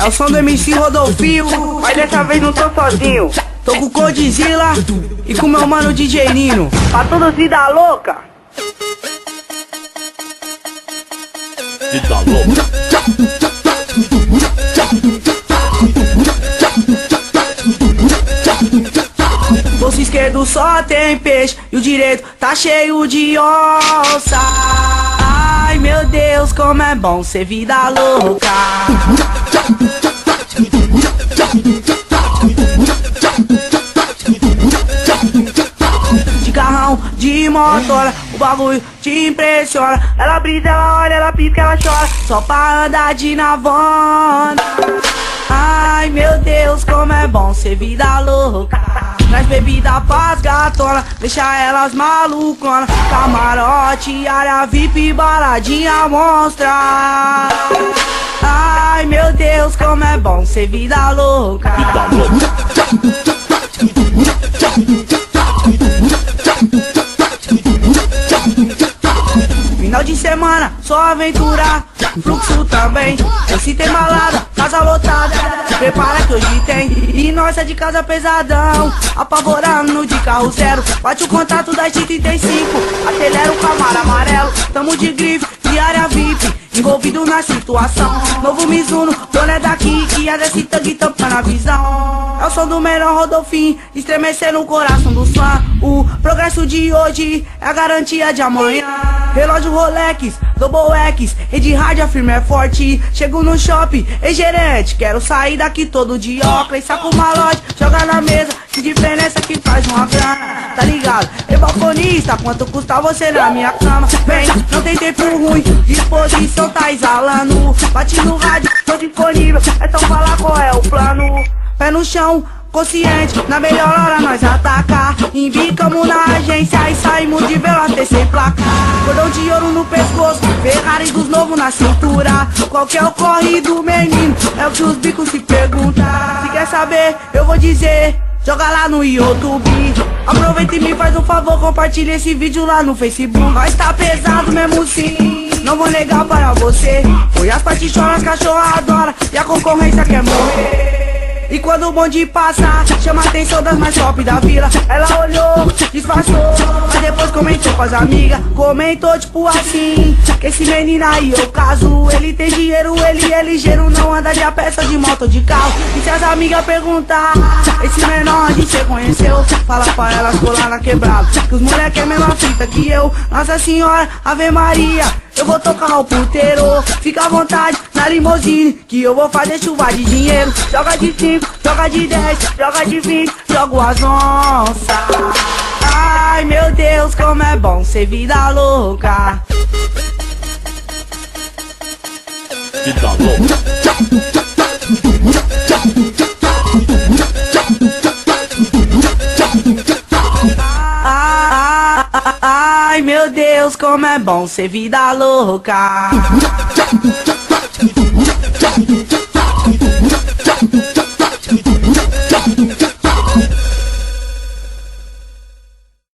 É o som do MC Rodolfinho, mas dessa vez não tô sozinho. tô com o Godzilla e com meu mano DJ Nino. Pra todos vida louca. Vida louca. Bolso esquerdo só tem peixe e o direito tá cheio de onça. Ai meu Deus, como é bom ser vida louca. De carrão, de motora, o bagulho te impressiona. Ela brisa, ela olha, ela pisca, ela chora, só pra andar de navona. Ai meu Deus, como é bom ser vida louca. Traz bebida pras gatonas, deixa elas maluconas. Camarote, área VIP, baladinha monstra. Ai meu Deus, como é bom ser vida louca. Vida louca. Final de semana, só aventura, fluxo também. Esse tem balada, casa lotada, prepara que hoje tem. E nós é de casa pesadão, apavorando de carro zero. Bate o contato das 35, acelera o Camaro amarelo. Tamo de grife, de área VIP, envolvido na situação. Novo Mizuno, dono é daqui, que é desse tanque tampando a visão. É o som do melhor Rodolfinho, estremecendo o coração dos fãs. O progresso de hoje é a garantia de amanhã. Relógio Rolex, Double X, rede rádio, a firma é forte. Chego no shopping, ei gerente, quero sair daqui todo de óculos. Saco malote, joga na mesa, que diferença que faz uma grana, tá ligado? Ei balconista, quanto custa você na minha cama? Vem, não tem tempo ruim, disposição tá exalando. Bate no rádio, tô disponível, é só falar qual é o plano. Pé no chão, consciente, na melhor hora nós atacar. Embicamos na agência e saímos de Velote sem placa. Cordão de ouro no pescoço, Ferrari dos novos na cintura. Qual que é o corre do menino? É o que os bicos se perguntam. Se quer saber, eu vou dizer, joga lá no YouTube. Aproveita e me faz um favor, compartilha esse vídeo lá no Facebook. Nós tá pesado mesmo sim, não vou negar para você. Foi as partições, as cachorras adoram e a concorrência quer morrer. E quando o bonde passa, chama a atenção das mais top da vila. Ela olhou, disfarçou, mas depois comentou com as amigas. Comentou tipo assim, que esse menino aí eu caso. Ele tem dinheiro, ele é ligeiro, não anda de a peça de moto ou de carro. E se as amigas perguntar, esse menor onde cê conheceu? Fala pra elas colar na quebrada, que os moleque é a mesma fita que eu. Nossa Senhora, Ave Maria, eu vou tocar o puteiro. Fica à vontade na limousine, que eu vou fazer chuva de dinheiro. Joga de 5, joga de 10, joga de 20, jogo as onças. Ai meu Deus, como é bom ser vida louca. Vida louca. Ai meu Deus, como é bom ser vida louca.